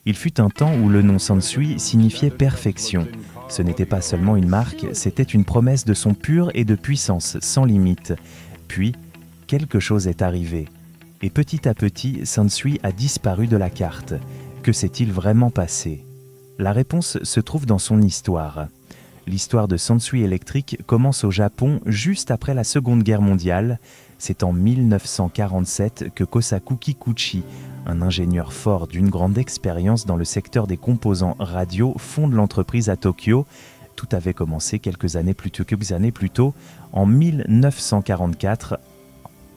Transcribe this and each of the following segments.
Il fut un temps où le nom Sansui signifiait perfection. Ce n'était pas seulement une marque, c'était une promesse de son pur et de puissance sans limite. Puis, quelque chose est arrivé. Et petit à petit, Sansui a disparu de la carte. Que s'est-il vraiment passé? La réponse se trouve dans son histoire. L'histoire de Sansui Electric commence au Japon juste après la Seconde Guerre mondiale. C'est en 1947 que Kosaku Kikuchi, un ingénieur fort d'une grande expérience dans le secteur des composants radio, fonde l'entreprise à Tokyo. Tout avait commencé quelques années plus tôt, en 1944,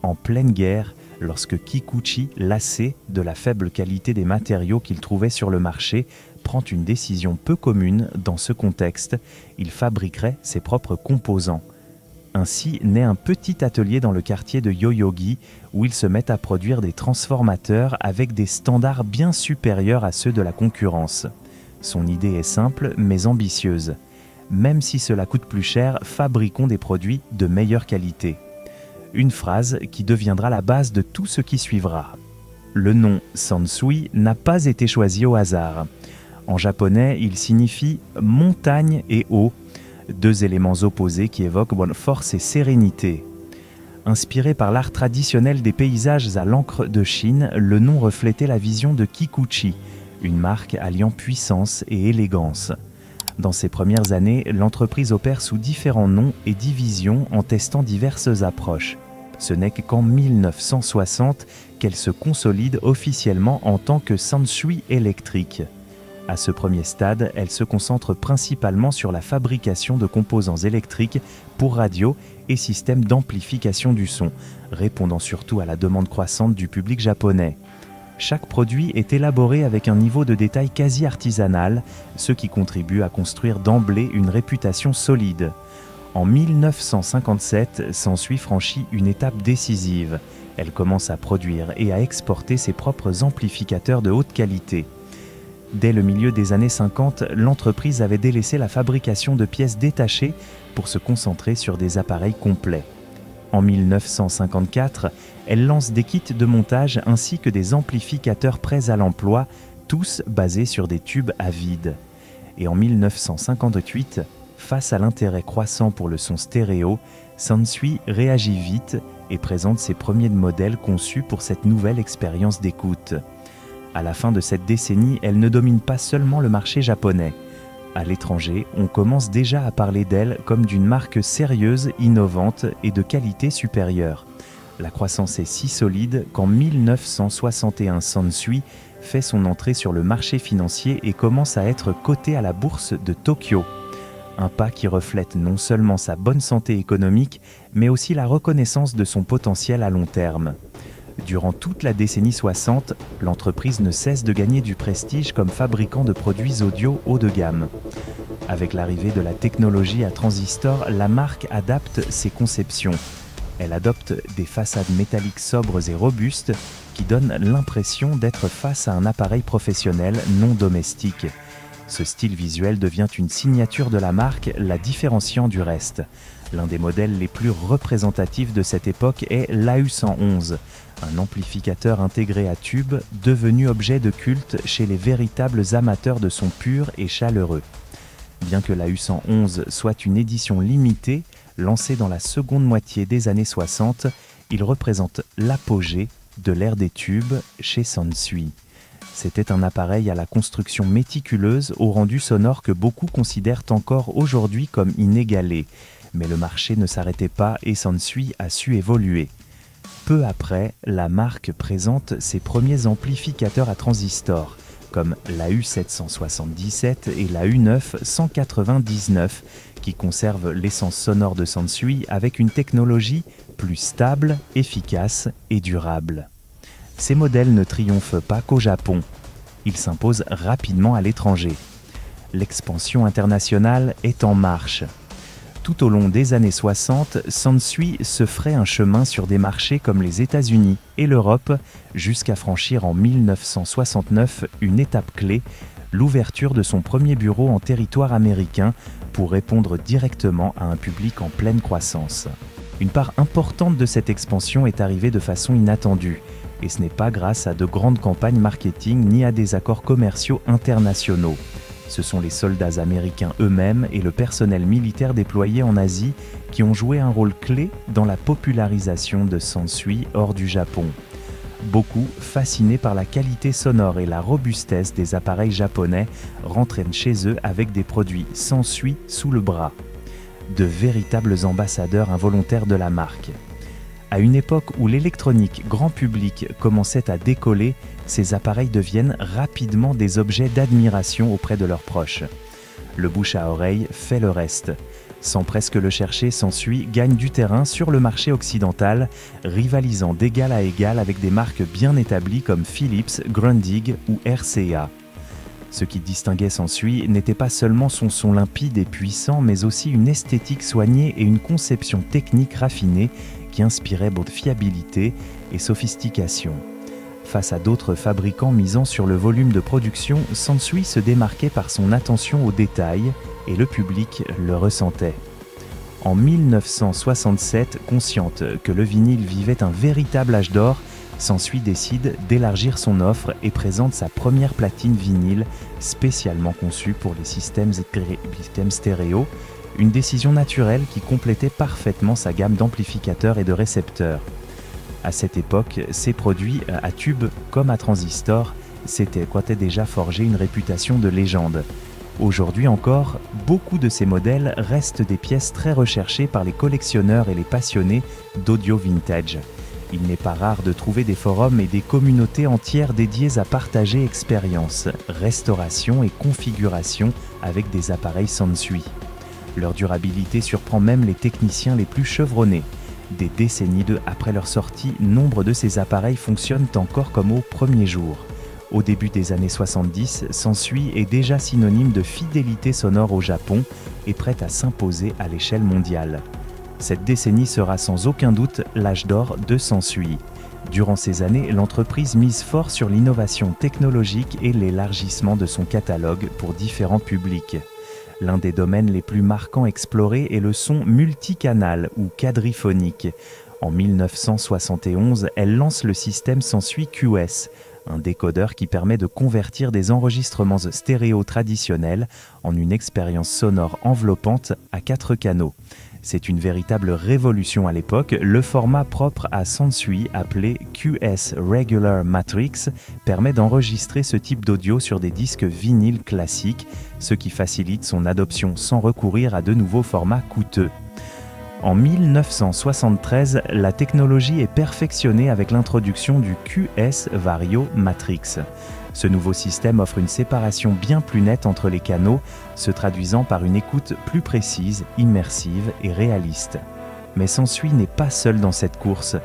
en pleine guerre, lorsque Kikuchi, lassé de la faible qualité des matériaux qu'il trouvait sur le marché, prend une décision peu commune dans ce contexte. Il fabriquerait ses propres composants. Ainsi naît un petit atelier dans le quartier de Yoyogi où il se met à produire des transformateurs avec des standards bien supérieurs à ceux de la concurrence. Son idée est simple mais ambitieuse. Même si cela coûte plus cher, fabriquons des produits de meilleure qualité. Une phrase qui deviendra la base de tout ce qui suivra. Le nom Sansui n'a pas été choisi au hasard. En japonais, il signifie « montagne » et « eau », deux éléments opposés qui évoquent force et sérénité. Inspiré par l'art traditionnel des paysages à l'encre de Chine, le nom reflétait la vision de Kikuchi, une marque alliant puissance et élégance. Dans ses premières années, l'entreprise opère sous différents noms et divisions en testant diverses approches. Ce n'est qu'en 1960 qu'elle se consolide officiellement en tant que Sansui Electric. À ce premier stade, elle se concentre principalement sur la fabrication de composants électriques pour radio et systèmes d'amplification du son, répondant surtout à la demande croissante du public japonais. Chaque produit est élaboré avec un niveau de détail quasi artisanal, ce qui contribue à construire d'emblée une réputation solide. En 1957, Sansui franchit une étape décisive. Elle commence à produire et à exporter ses propres amplificateurs de haute qualité. Dès le milieu des années 50, l'entreprise avait délaissé la fabrication de pièces détachées pour se concentrer sur des appareils complets. En 1954, elle lance des kits de montage ainsi que des amplificateurs prêts à l'emploi, tous basés sur des tubes à vide. Et en 1958, face à l'intérêt croissant pour le son stéréo, Sansui réagit vite et présente ses premiers modèles conçus pour cette nouvelle expérience d'écoute. À la fin de cette décennie, elle ne domine pas seulement le marché japonais. À l'étranger, on commence déjà à parler d'elle comme d'une marque sérieuse, innovante et de qualité supérieure. La croissance est si solide qu'en 1961, Sansui fait son entrée sur le marché financier et commence à être cotée à la bourse de Tokyo. Un pas qui reflète non seulement sa bonne santé économique, mais aussi la reconnaissance de son potentiel à long terme. Durant toute la décennie 60, l'entreprise ne cesse de gagner du prestige comme fabricant de produits audio haut de gamme. Avec l'arrivée de la technologie à transistor, la marque adapte ses conceptions. Elle adopte des façades métalliques sobres et robustes qui donnent l'impression d'être face à un appareil professionnel non domestique. Ce style visuel devient une signature de la marque, la différenciant du reste. L'un des modèles les plus représentatifs de cette époque est l'AU111, un amplificateur intégré à tube devenu objet de culte chez les véritables amateurs de son pur et chaleureux. Bien que l'AU111 soit une édition limitée, lancée dans la seconde moitié des années 60, il représente l'apogée de l'ère des tubes chez Sansui. C'était un appareil à la construction méticuleuse, au rendu sonore que beaucoup considèrent encore aujourd'hui comme inégalé. Mais le marché ne s'arrêtait pas et Sansui a su évoluer. Peu après, la marque présente ses premiers amplificateurs à transistor, comme la U777 et la U9 199, qui conservent l'essence sonore de Sansui avec une technologie plus stable, efficace et durable. Ces modèles ne triomphent pas qu'au Japon. Ils s'imposent rapidement à l'étranger. L'expansion internationale est en marche. Tout au long des années 60, Sansui se ferait un chemin sur des marchés comme les États-Unis et l'Europe, jusqu'à franchir en 1969 une étape clé, l'ouverture de son premier bureau en territoire américain pour répondre directement à un public en pleine croissance. Une part importante de cette expansion est arrivée de façon inattendue. Et ce n'est pas grâce à de grandes campagnes marketing ni à des accords commerciaux internationaux. Ce sont les soldats américains eux-mêmes et le personnel militaire déployé en Asie qui ont joué un rôle clé dans la popularisation de Sansui hors du Japon. Beaucoup, fascinés par la qualité sonore et la robustesse des appareils japonais, rentraient chez eux avec des produits Sansui sous le bras. De véritables ambassadeurs involontaires de la marque. À une époque où l'électronique grand public commençait à décoller, ces appareils deviennent rapidement des objets d'admiration auprès de leurs proches. Le bouche à oreille fait le reste. Sans presque le chercher, Sansui gagne du terrain sur le marché occidental, rivalisant d'égal à égal avec des marques bien établies comme Philips, Grundig ou RCA. Ce qui distinguait Sansui n'était pas seulement son son limpide et puissant, mais aussi une esthétique soignée et une conception technique raffinée qui inspirait beaucoup de fiabilité et sophistication. Face à d'autres fabricants misant sur le volume de production, Sansui se démarquait par son attention aux détails et le public le ressentait. En 1967, consciente que le vinyle vivait un véritable âge d'or, Sansui décide d'élargir son offre et présente sa première platine vinyle spécialement conçue pour les systèmes stéréo, une décision naturelle qui complétait parfaitement sa gamme d'amplificateurs et de récepteurs. À cette époque, ces produits, à tube comme à transistor, s'étaient déjà forgé une réputation de légende. Aujourd'hui encore, beaucoup de ces modèles restent des pièces très recherchées par les collectionneurs et les passionnés d'audio vintage. Il n'est pas rare de trouver des forums et des communautés entières dédiées à partager expériences, restauration et configuration avec des appareils Sansui. Leur durabilité surprend même les techniciens les plus chevronnés. Des décennies après leur sortie, nombre de ces appareils fonctionnent encore comme au premier jour. Au début des années 70, Sansui est déjà synonyme de fidélité sonore au Japon et prête à s'imposer à l'échelle mondiale. Cette décennie sera sans aucun doute l'âge d'or de Sansui. Durant ces années, l'entreprise mise fort sur l'innovation technologique et l'élargissement de son catalogue pour différents publics. L'un des domaines les plus marquants explorés est le son multicanal ou quadriphonique. En 1971, elle lance le système Sansui QS, un décodeur qui permet de convertir des enregistrements stéréo traditionnels en une expérience sonore enveloppante à 4 canaux. C'est une véritable révolution à l'époque. Le format propre à Sansui, appelé QS Regular Matrix, permet d'enregistrer ce type d'audio sur des disques vinyles classiques, ce qui facilite son adoption sans recourir à de nouveaux formats coûteux. En 1973, la technologie est perfectionnée avec l'introduction du QS Vario Matrix. Ce nouveau système offre une séparation bien plus nette entre les canaux, se traduisant par une écoute plus précise, immersive et réaliste. Mais Sansui n'est pas seul dans cette course.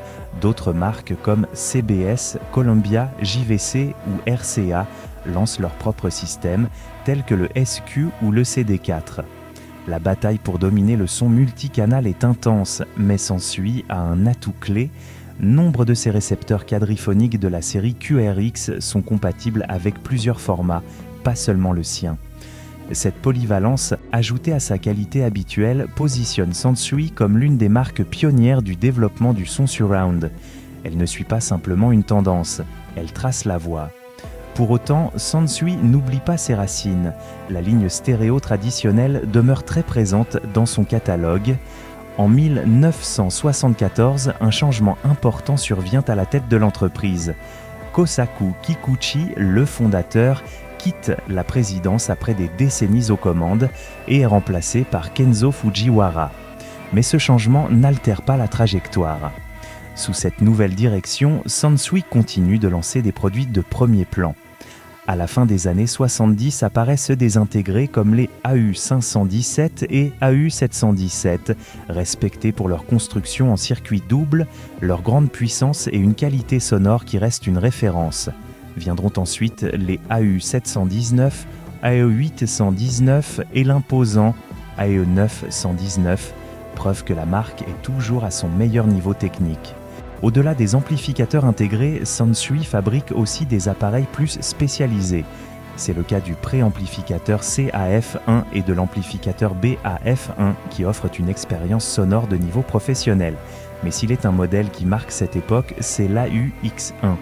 D'autres marques comme CBS, Columbia, JVC ou RCA lancent leurs propres systèmes, tels que le SQ ou le CD4. La bataille pour dominer le son multicanal est intense, mais Sansui a un atout clé. Nombre de ces récepteurs quadriphoniques de la série QRX sont compatibles avec plusieurs formats, pas seulement le sien. Cette polyvalence, ajoutée à sa qualité habituelle, positionne Sansui comme l'une des marques pionnières du développement du son surround. Elle ne suit pas simplement une tendance, elle trace la voie. Pour autant, Sansui n'oublie pas ses racines. La ligne stéréo traditionnelle demeure très présente dans son catalogue. En 1974, un changement important survient à la tête de l'entreprise. Kosaku Kikuchi, le fondateur, quitte la présidence après des décennies aux commandes et est remplacé par Kenzo Fujiwara. Mais ce changement n'altère pas la trajectoire. Sous cette nouvelle direction, Sansui continue de lancer des produits de premier plan. À la fin des années 70 apparaissent désintégrés comme les AU517 et AU717, respectés pour leur construction en circuit double, leur grande puissance et une qualité sonore qui reste une référence. Viendront ensuite les AU719, AE819 et l'imposant AE919, preuve que la marque est toujours à son meilleur niveau technique. Au-delà des amplificateurs intégrés, Sansui fabrique aussi des appareils plus spécialisés. C'est le cas du préamplificateur CAF1 et de l'amplificateur BAF1 qui offrent une expérience sonore de niveau professionnel. Mais s'il est un modèle qui marque cette époque, c'est l'AUX1.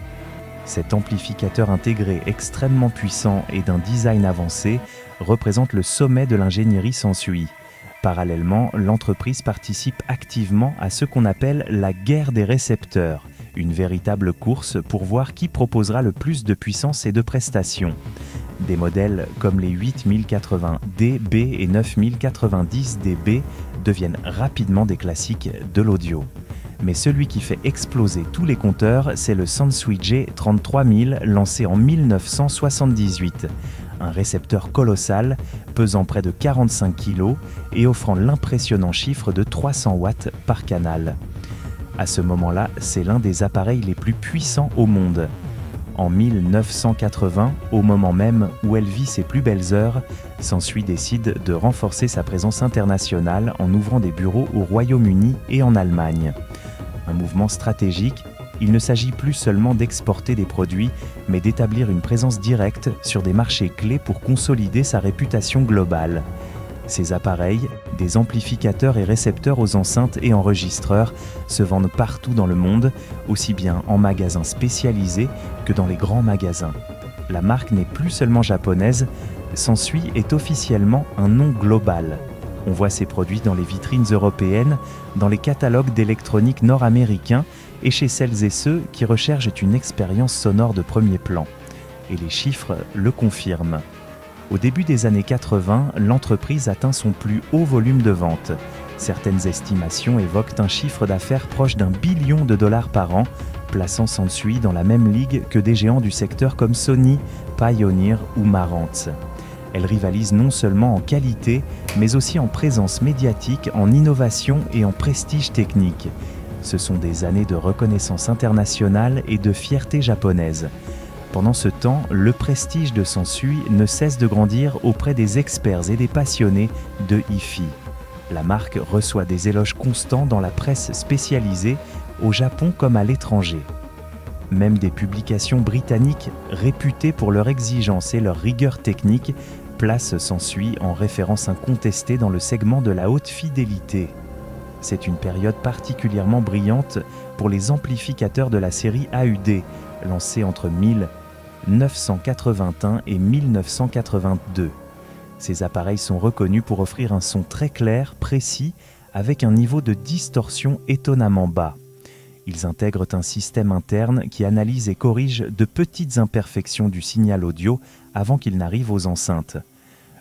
Cet amplificateur intégré extrêmement puissant et d'un design avancé représente le sommet de l'ingénierie Sansui. Parallèlement, l'entreprise participe activement à ce qu'on appelle la guerre des récepteurs, une véritable course pour voir qui proposera le plus de puissance et de prestations. Des modèles comme les 8080D, B et 9090D, B deviennent rapidement des classiques de l'audio. Mais celui qui fait exploser tous les compteurs, c'est le Sansui J33000 lancé en 1978. Un récepteur colossal, pesant près de 45 kg et offrant l'impressionnant chiffre de 300 watts par canal. À ce moment-là, c'est l'un des appareils les plus puissants au monde. En 1980, au moment même où elle vit ses plus belles heures, Sansui décide de renforcer sa présence internationale en ouvrant des bureaux au Royaume-Uni et en Allemagne. Un mouvement stratégique, il ne s'agit plus seulement d'exporter des produits, mais d'établir une présence directe sur des marchés clés pour consolider sa réputation globale. Ces appareils, des amplificateurs et récepteurs aux enceintes et enregistreurs, se vendent partout dans le monde, aussi bien en magasins spécialisés que dans les grands magasins. La marque n'est plus seulement japonaise, Sansui est officiellement un nom global. On voit ces produits dans les vitrines européennes, dans les catalogues d'électronique nord-américains et chez celles et ceux qui recherchent une expérience sonore de premier plan. Et les chiffres le confirment. Au début des années 80, l'entreprise atteint son plus haut volume de vente. Certaines estimations évoquent un chiffre d'affaires proche d'1 billion de dollars par an, plaçant Sansui dans la même ligue que des géants du secteur comme Sony, Pioneer ou Marantz. Elle rivalise non seulement en qualité, mais aussi en présence médiatique, en innovation et en prestige technique. Ce sont des années de reconnaissance internationale et de fierté japonaise. Pendant ce temps, le prestige de Sansui ne cesse de grandir auprès des experts et des passionnés de hi-fi. La marque reçoit des éloges constants dans la presse spécialisée, au Japon comme à l'étranger. Même des publications britanniques, réputées pour leur exigence et leur rigueur technique, placent Sansui en référence incontestée dans le segment de la haute fidélité. C'est une période particulièrement brillante pour les amplificateurs de la série AUD, lancés entre 1981 et 1982. Ces appareils sont reconnus pour offrir un son très clair, précis, avec un niveau de distorsion étonnamment bas. Ils intègrent un système interne qui analyse et corrige de petites imperfections du signal audio avant qu'il n'arrive aux enceintes.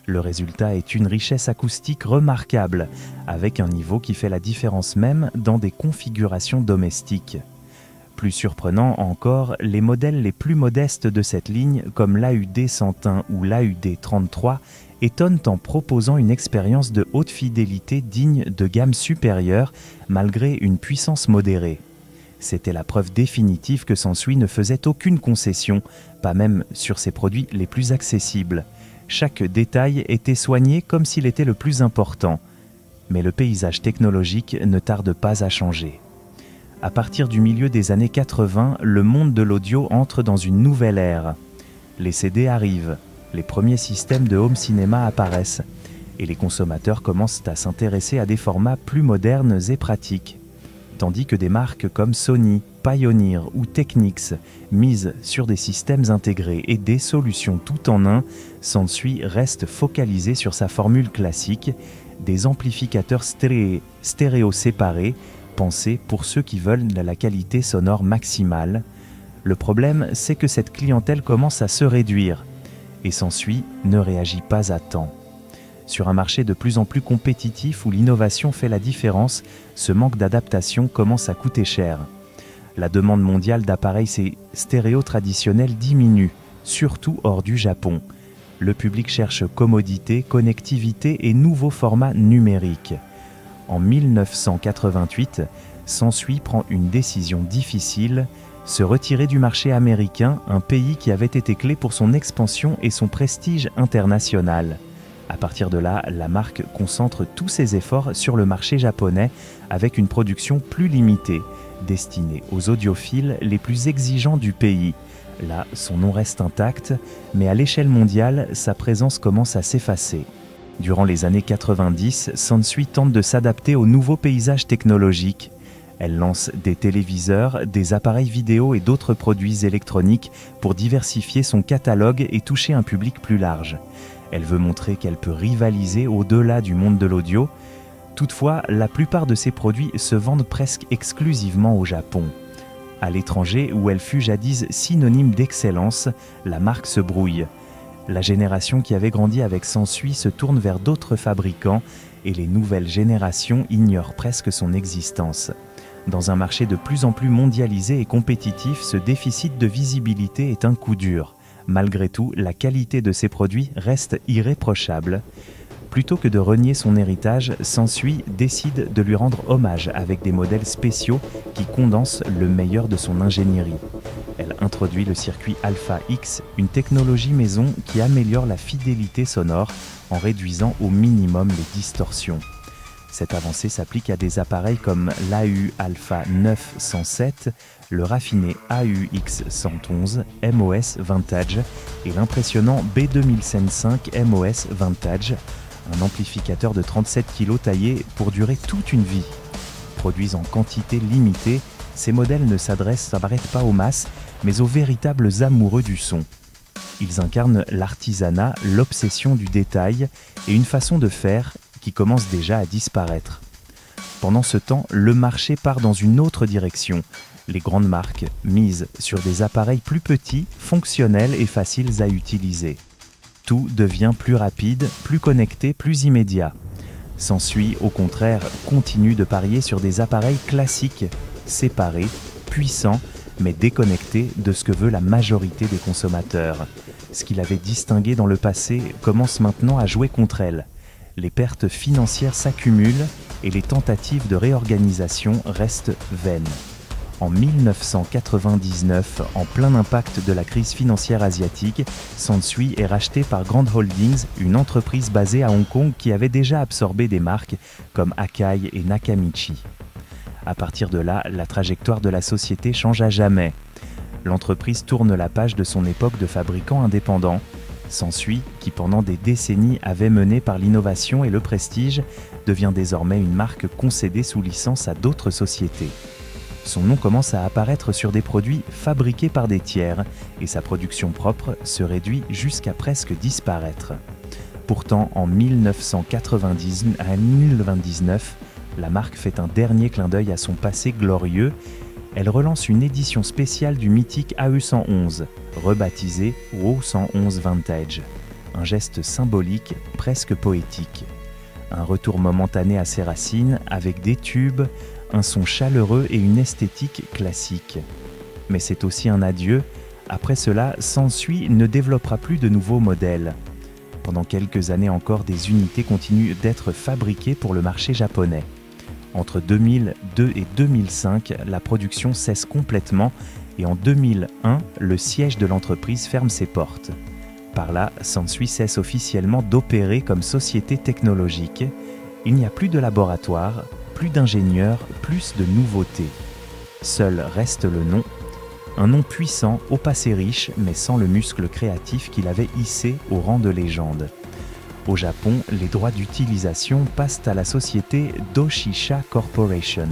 Le résultat est une richesse acoustique remarquable, avec un niveau qui fait la différence même dans des configurations domestiques. Plus surprenant encore, les modèles les plus modestes de cette ligne, comme l'AUD 101 ou l'AUD 33, étonnent en proposant une expérience de haute fidélité digne de gamme supérieure, malgré une puissance modérée. C'était la preuve définitive que Sansui ne faisait aucune concession, pas même sur ses produits les plus accessibles. Chaque détail était soigné comme s'il était le plus important. Mais le paysage technologique ne tarde pas à changer. À partir du milieu des années 80, le monde de l'audio entre dans une nouvelle ère. Les CD arrivent, les premiers systèmes de home cinéma apparaissent, et les consommateurs commencent à s'intéresser à des formats plus modernes et pratiques. Tandis que des marques comme Sony, Pioneer ou Technics misent sur des systèmes intégrés et des solutions tout en un, Sansui reste focalisé sur sa formule classique, des amplificateurs stéréo séparés, pensés pour ceux qui veulent la qualité sonore maximale. Le problème, c'est que cette clientèle commence à se réduire, et Sansui ne réagit pas à temps. Sur un marché de plus en plus compétitif où l'innovation fait la différence, ce manque d'adaptation commence à coûter cher. La demande mondiale d'appareils stéréo traditionnels diminue, surtout hors du Japon. Le public cherche commodité, connectivité et nouveaux formats numériques. En 1988, Sansui prend une décision difficile, se retirer du marché américain, un pays qui avait été clé pour son expansion et son prestige international. À partir de là, la marque concentre tous ses efforts sur le marché japonais avec une production plus limitée, destinée aux audiophiles les plus exigeants du pays, Là, son nom reste intact, mais à l'échelle mondiale, sa présence commence à s'effacer. Durant les années 90, Sansui tente de s'adapter au nouveau paysage technologique. Elle lance des téléviseurs, des appareils vidéo et d'autres produits électroniques pour diversifier son catalogue et toucher un public plus large. Elle veut montrer qu'elle peut rivaliser au-delà du monde de l'audio. Toutefois, la plupart de ses produits se vendent presque exclusivement au Japon. À l'étranger, où elle fut jadis synonyme d'excellence, la marque se brouille. La génération qui avait grandi avec Sansui se tourne vers d'autres fabricants et les nouvelles générations ignorent presque son existence. Dans un marché de plus en plus mondialisé et compétitif, ce déficit de visibilité est un coup dur. Malgré tout, la qualité de ses produits reste irréprochable. Plutôt que de renier son héritage, Sansui décide de lui rendre hommage avec des modèles spéciaux qui condensent le meilleur de son ingénierie. Elle introduit le circuit Alpha X, une technologie maison qui améliore la fidélité sonore en réduisant au minimum les distorsions. Cette avancée s'applique à des appareils comme l'AU Alpha 907, le raffiné AUX 111 MOS Vintage et l'impressionnant B2005 MOS Vintage, un amplificateur de 37 kg taillé pour durer toute une vie. Produits en quantité limitée, ces modèles ne s'adressent pas aux masses, mais aux véritables amoureux du son. Ils incarnent l'artisanat, l'obsession du détail et une façon de faire qui commence déjà à disparaître. Pendant ce temps, le marché part dans une autre direction. Les grandes marques misent sur des appareils plus petits, fonctionnels et faciles à utiliser. Tout devient plus rapide, plus connecté, plus immédiat. Sansui, au contraire, continue de parier sur des appareils classiques, séparés, puissants, mais déconnectés de ce que veut la majorité des consommateurs. Ce qui l'avait distingué dans le passé commence maintenant à jouer contre elle. Les pertes financières s'accumulent et les tentatives de réorganisation restent vaines. En 1999, en plein impact de la crise financière asiatique, Sansui est racheté par Grand Holdings, une entreprise basée à Hong Kong qui avait déjà absorbé des marques comme Akai et Nakamichi. À partir de là, la trajectoire de la société change à jamais. L'entreprise tourne la page de son époque de fabricant indépendant. Sansui, qui pendant des décennies avait mené par l'innovation et le prestige, devient désormais une marque concédée sous licence à d'autres sociétés. Son nom commence à apparaître sur des produits fabriqués par des tiers et sa production propre se réduit jusqu'à presque disparaître. Pourtant, en 1999, la marque fait un dernier clin d'œil à son passé glorieux. Elle relance une édition spéciale du mythique AE111, rebaptisé WO111 Vintage. Un geste symbolique, presque poétique. Un retour momentané à ses racines, avec des tubes, un son chaleureux et une esthétique classique. Mais c'est aussi un adieu. Après cela, Sansui ne développera plus de nouveaux modèles. Pendant quelques années encore, des unités continuent d'être fabriquées pour le marché japonais. Entre 2002 et 2005, la production cesse complètement et en 2001, le siège de l'entreprise ferme ses portes. Par là, Sansui cesse officiellement d'opérer comme société technologique. Il n'y a plus de laboratoire, plus d'ingénieurs, plus de nouveautés. Seul reste le nom, un nom puissant, au passé riche, mais sans le muscle créatif qu'il avait hissé au rang de légende. Au Japon, les droits d'utilisation passent à la société Doshisha Corporation,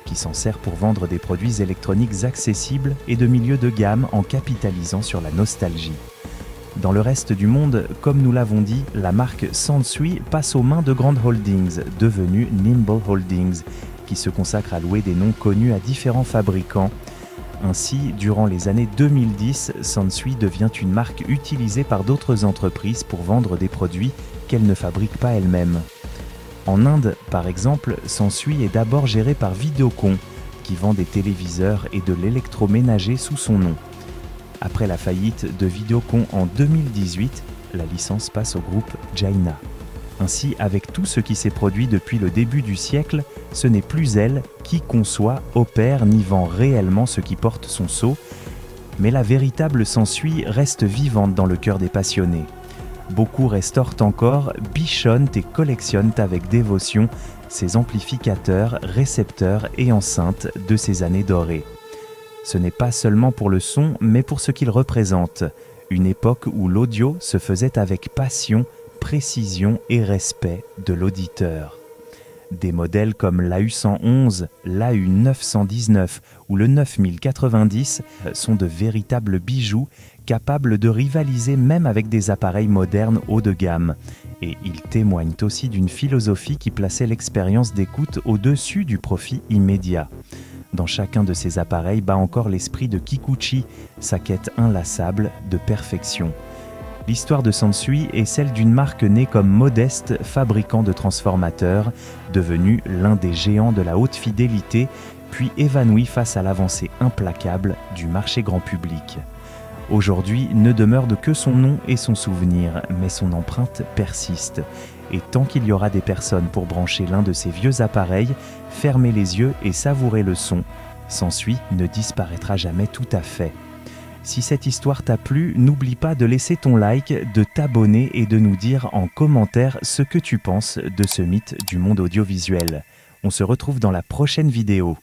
qui s'en sert pour vendre des produits électroniques accessibles et de milieu de gamme en capitalisant sur la nostalgie. Dans le reste du monde, comme nous l'avons dit, la marque Sansui passe aux mains de Grand Holdings, devenu Nimble Holdings, qui se consacre à louer des noms connus à différents fabricants. Ainsi, durant les années 2010, Sansui devient une marque utilisée par d'autres entreprises pour vendre des produits qu'elle ne fabrique pas elle-même. En Inde, par exemple, Sansui est d'abord géré par Videocon, qui vend des téléviseurs et de l'électroménager sous son nom. Après la faillite de Videocon en 2018, la licence passe au groupe Jaina. Ainsi, avec tout ce qui s'est produit depuis le début du siècle, ce n'est plus elle qui conçoit, opère ni vend réellement ce qui porte son sceau, mais la véritable Sansui reste vivante dans le cœur des passionnés. Beaucoup restaurent encore, bichonnent et collectionnent avec dévotion ces amplificateurs, récepteurs et enceintes de ces années dorées. Ce n'est pas seulement pour le son, mais pour ce qu'il représente. Une époque où l'audio se faisait avec passion, précision et respect de l'auditeur. Des modèles comme l'AU111, l'AU919 ou le 9090 sont de véritables bijoux capables de rivaliser même avec des appareils modernes haut de gamme. Et ils témoignent aussi d'une philosophie qui plaçait l'expérience d'écoute au-dessus du profit immédiat. Dans chacun de ces appareils bat encore l'esprit de Kikuchi, sa quête inlassable de perfection. L'histoire de Sansui est celle d'une marque née comme modeste fabricant de transformateurs, devenu l'un des géants de la haute fidélité, puis évanoui face à l'avancée implacable du marché grand public. Aujourd'hui, ne demeure que son nom et son souvenir, mais son empreinte persiste. Et tant qu'il y aura des personnes pour brancher l'un de ces vieux appareils, fermer les yeux et savourer le son, Sansui ne disparaîtra jamais tout à fait. Si cette histoire t'a plu, n'oublie pas de laisser ton like, de t'abonner et de nous dire en commentaire ce que tu penses de ce mythe du monde audiovisuel. On se retrouve dans la prochaine vidéo.